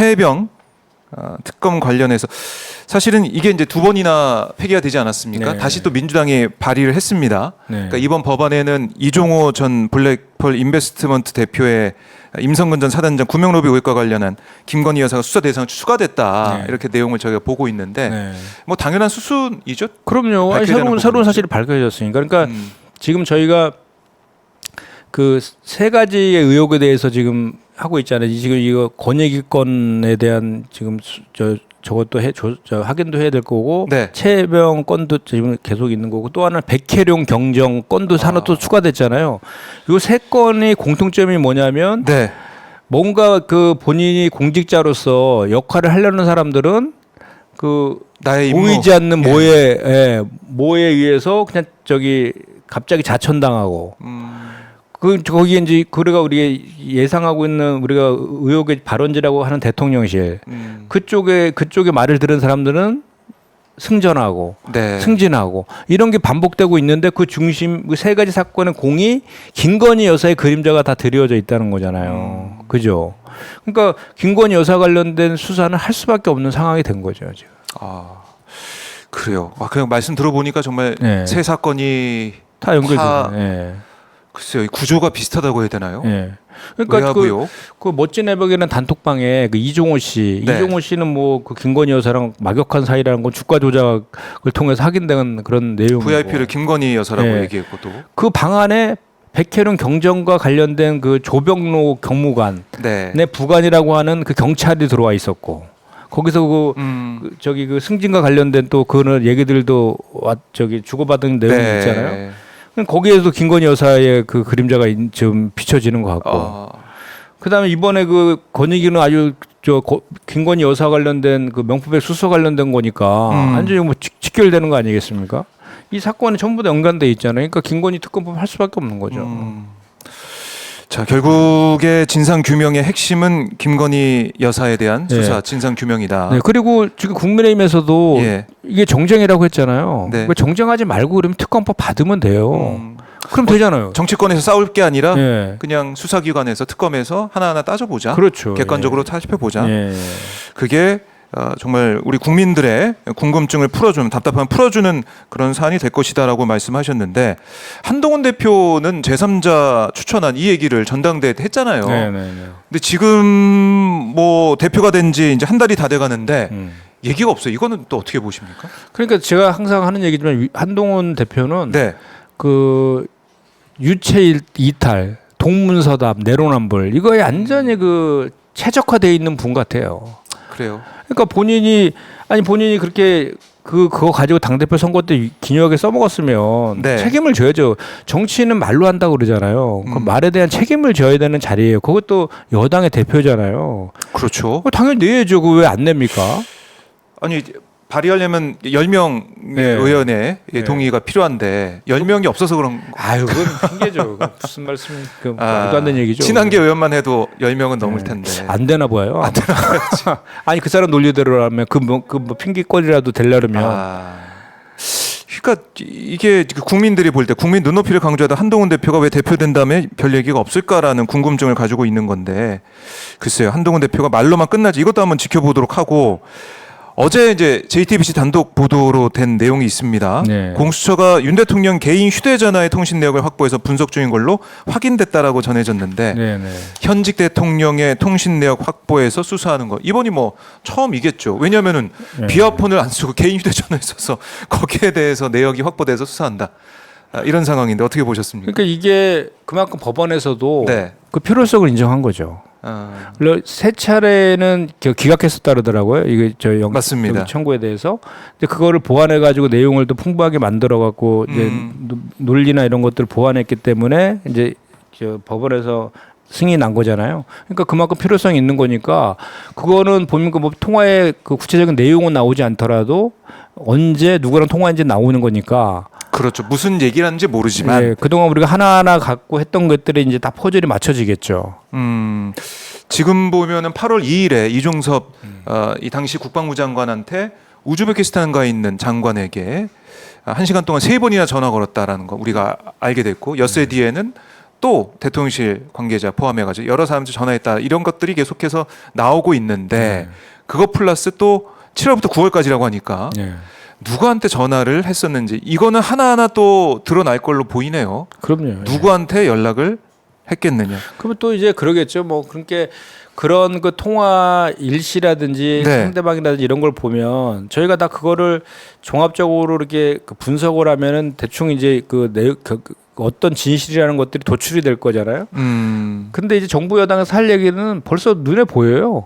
최혜병 특검 관련해서 사실은 이게 이제 두 번이나 폐기가 되지 않았습니까? 네. 다시 또 민주당이 발의를 했습니다. 네. 그러니까 이번 법안에는 이종호 전 블랙펄 인베스트먼트 대표의 임성근 전 사단장 구명로비 의혹과 관련한 김건희 여사가 수사 대상으로 추가됐다. 네. 이렇게 내용을 저희가 보고 있는데 네. 뭐 당연한 수순이죠. 그럼요. 아니, 밝혀야 되는 새로운 부분이죠. 사실이 밝혀졌으니까. 그러니까 지금 저희가 그 세 가지의 의혹에 대해서 지금 하고 있잖아요. 지금 이거 권익위권에 대한 지금 저것도 확인도 해야 될 거고, 네. 최혜병 건도 지금 계속 있는 거고, 또 하나는 백혜룡 경정 건도 하나 또 추가됐잖아요. 이 세 건의 공통점이 뭐냐면 네. 뭔가 그 본인이 공직자로서 역할을 하려는 사람들은 그 나의 임무. 보이지 않는 모에 의해서 그냥 갑자기 자천당하고 거기에 이제 우리가 예상하고 있는 우리가 의혹의 발원지라고 하는 대통령실 그쪽에 말을 들은 사람들은 승전하고 네. 승진하고 이런 게 반복되고 있는데 그 중심 그 세 가지 사건의 공이 김건희 여사의 그림자가 다 드리워져 있다는 거잖아요. 그죠? 그러니까 김건희 여사 관련된 수사는 할 수밖에 없는 상황이 된 거죠, 지금. 아 그래요. 그냥 말씀 들어보니까 정말 네. 세 사건이 다 연결되죠. 예. 글쎄요, 이 구조가 비슷하다고 해야 되나요? 예. 그러니까 그 멋진 애벽이라는 단톡방에 그 이종호 씨, 네. 이종호 씨는 뭐 그 김건희 여사랑 막역한 사이라는 건 주가 조작을 통해서 확인된 그런 내용이고. VIP를 김건희 여사라고 예. 얘기했고 또. 그 방 안에 백혜룡 경정과 관련된 그 조병로 경무관의 네. 부관이라고 하는 그 경찰이 들어와 있었고. 거기서 그 승진과 관련된 또 그런 얘기들도 주고받은 내용이 네. 있잖아요. 거기에도 김건희 여사의 그 그림자가 좀 비춰지는 것 같고. 그다음에 이번에 그 권익위는 아주 김건희 여사 관련된 그 명품백 수수 관련된 거니까 완전히 뭐 직결되는 거 아니겠습니까? 이 사건이 전부 다 연관돼 있잖아요. 그러니까 김건희 특검법 할 수밖에 없는 거죠. 자, 결국에 진상 규명의 핵심은 김건희 여사에 대한 수사, 진상 규명이다. 네, 그리고 지금 국민의힘에서도 이게 정쟁이라고 했잖아요. 네. 정쟁하지 말고 그러면 특검법 받으면 돼요. 그럼 되잖아요. 정치권에서 싸울 게 아니라 그냥 수사기관에서 특검에서 하나하나 따져보자. 그렇죠. 객관적으로 살펴보자. 예. 그게 정말 우리 국민들의 궁금증을 풀어주는, 답답함을 풀어주는 그런 사안이 될 것이다라고 말씀하셨는데, 한동훈 대표는 제3자 추천안 이 얘기를 전당대회 때 했잖아요. 근데 지금 뭐 대표가 된 지 이제 한 달이 다 돼가는데 얘기가 없어요. 이거는 또 어떻게 보십니까? 그러니까 제가 항상 하는 얘기지만 한동훈 대표는 그 유체 이탈, 동문서답, 내로남불 이거에 완전히 그 최적화되어 있는 분 같아요. 그래요. 그러니까 본인이 그렇게 그거 가지고 당대표 선거 때 기묘하게 써먹었으면 책임을 져야죠. 정치는 말로 한다고 그러잖아요. 그 말에 대한 책임을 져야 되는 자리예요. 그것도 여당의 대표잖아요. 그렇죠. 당연히 내야죠. 그거 왜 안 냅니까? 아니 발의하려면 10명 의원의 동의가 필요한데 10명이 없어서 그런 거. 아유, 그건 핑계죠. 무슨 말씀, 말도 안 되는 얘기죠. 친한계 의원만 해도 10명은 넘을 텐데. 안 되나 봐요. 안 되나 봐요. 아니 그 사람 논리대로라면 뭐 핑계거리라도 되려면. 그러니까 이게 국민들이 볼 때 국민 눈높이를 강조하다 한동훈 대표가 왜 대표된 다음에 별 얘기가 없을까라는 궁금증을 가지고 있는 건데, 글쎄요, 한동훈 대표가 말로만 끝나지 이것도 한번 지켜보도록 하고. 어제 이제 JTBC 단독 보도로 된 내용이 있습니다. 공수처가 윤 대통령 개인 휴대전화의 통신 내역을 확보해서 분석 중인 걸로 확인됐다라고 전해졌는데, 현직 대통령의 통신 내역 확보해서 수사하는 거 이번이 뭐 처음이겠죠. 왜냐하면은 비화폰을 안 쓰고 개인 휴대전화에 써서 거기에 대해서 내역이 확보돼서 수사한다. 이런 상황인데 어떻게 보셨습니까? 그러니까 이게 그만큼 법원에서도 그 필요성을 인정한 거죠. 세 차례는 기각했었다 그러더라고요. 이게 맞습니다. 청구에 대해서. 근데 그거를 보완해 가지고 내용을 또 풍부하게 만들어 갖고 이제 논리나 이런 것들을 보완했기 때문에 이제 법원에서 승인이 난 거잖아요. 그러니까 그만큼 필요성이 있는 거니까 그거는 보면 뭐 통화의 그 구체적인 내용은 나오지 않더라도 언제 누구랑 통화했는지 나오는 거니까. 그렇죠. 무슨 얘기를 하는지 모르지만 그동안 우리가 하나하나 갖고 했던 것들이 이제 다 퍼즐이 맞춰지겠죠. 지금 보면은 8월 2일에 이종섭 이 당시 국방부 장관한테 우즈베키스탄가 있는 장관에게 1시간 동안 3번이나 전화 걸었다라는 거 우리가 알게 됐고, 엿새 뒤에는 또 대통령실 관계자 포함해가지고 여러 사람들 전화했다 이런 것들이 계속해서 나오고 있는데 그거 플러스 또 7월부터 9월까지라고 하니까 네. 누구한테 전화를 했었는지 이거는 하나하나 또 드러날 걸로 보이네요. 그럼요. 누구한테 연락을 했겠느냐. 그러면 또 이제 그러겠죠. 뭐 그렇게 그런 그 통화 일시라든지 네. 상대방이라든지 이런 걸 보면 저희가 다 그거를 종합적으로 이렇게 그 분석을 하면은 대충 이제 어떤 진실이라는 것들이 도출이 될 거잖아요. 근데 이제 정부 여당에서 할 얘기는 벌써 눈에 보여요.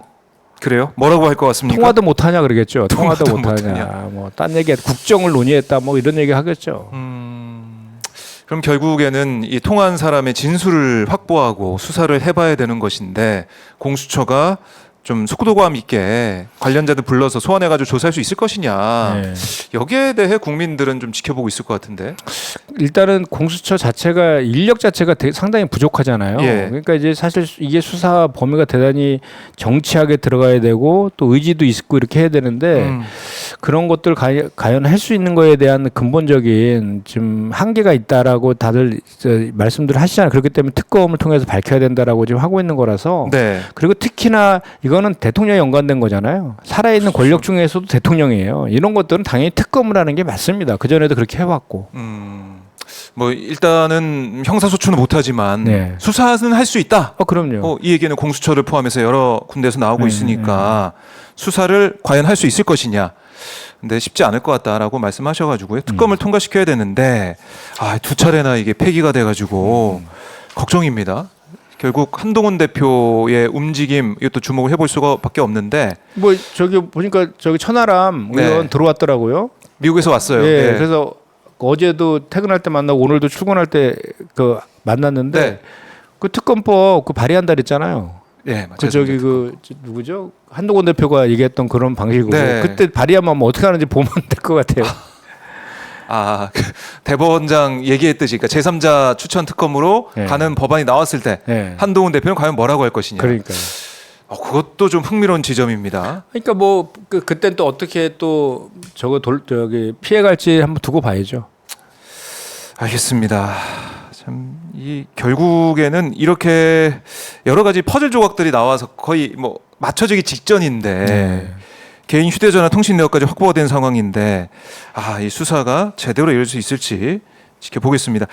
그래요? 뭐라고 할 것 같습니까? 통화도 못 하냐 그러겠죠. 통화도 못 못하냐. 하냐. 뭐 딴 얘기 국정을 논의했다 뭐 이런 얘기 하겠죠. 그럼 결국에는 이 통화한 사람의 진술을 확보하고 수사를 해봐야 되는 것인데 공수처가 좀 속도감 있게 관련자들 불러서 소환해가지고 조사할 수 있을 것이냐. 네. 여기에 대해 국민들은 좀 지켜보고 있을 것 같은데. 일단은 공수처 자체가 인력 자체가 상당히 부족하잖아요. 예. 그러니까 이제 사실 이게 수사 범위가 대단히 정치하게 들어가야 되고 또 의지도 있고 이렇게 해야 되는데 그런 것들 과연 할 수 있는 거에 대한 근본적인 지금 한계가 있다라고 다들 말씀들 하시잖아요. 그렇기 때문에 특검을 통해서 밝혀야 된다라고 지금 하고 있는 거라서. 네. 그리고 특히나 이거는 대통령에 연관된 거잖아요. 살아있는 권력 중에서도 대통령이에요. 이런 것들은 당연히 특검을 하는 게 맞습니다. 그전에도 그렇게 해왔고. 뭐 일단은 형사소추는 못하지만 네. 수사는 할 수 있다. 그럼요. 이 얘기는 공수처를 포함해서 여러 군데에서 나오고 있으니까 수사를 과연 할 수 있을 것이냐. 근데 쉽지 않을 것 같다라고 말씀하셔가지고요. 특검을 통과시켜야 되는데 두 차례나 이게 폐기가 돼가지고 걱정입니다. 결국 한동훈 대표의 움직임 이것도 주목을 해볼 수가밖에 없는데 뭐 저기 보니까 저기 천하람 네. 의원 들어왔더라고요. 미국에서 왔어요. 예. 네. 그래서 어제도 퇴근할 때 만나고 오늘도 출근할 때 그 만났는데 네. 그 특검법 그 발의한다 그랬잖아요. 네, 맞아요. 그 저기 누구죠? 한동훈 대표가 얘기했던 그런 방식으로 네. 그때 발의하면 뭐 어떻게 하는지 보면 될 것 같아요. 그 대법원장 얘기했듯이 그러니까 제3자 추천 특검으로 네. 가는 법안이 나왔을 때 네. 한동훈 대표는 과연 뭐라고 할 것이냐. 그러니까요. 그것도 좀 흥미로운 지점입니다. 그러니까 뭐 그땐 또 어떻게 또 저기 피해갈지 한번 두고 봐야죠. 알겠습니다. 참 이 결국에는 이렇게 여러 가지 퍼즐 조각들이 나와서 거의 뭐 맞춰지기 직전인데 네. 개인 휴대전화 통신 내역까지 확보가 된 상황인데 이 수사가 제대로 이룰 수 있을지 지켜보겠습니다.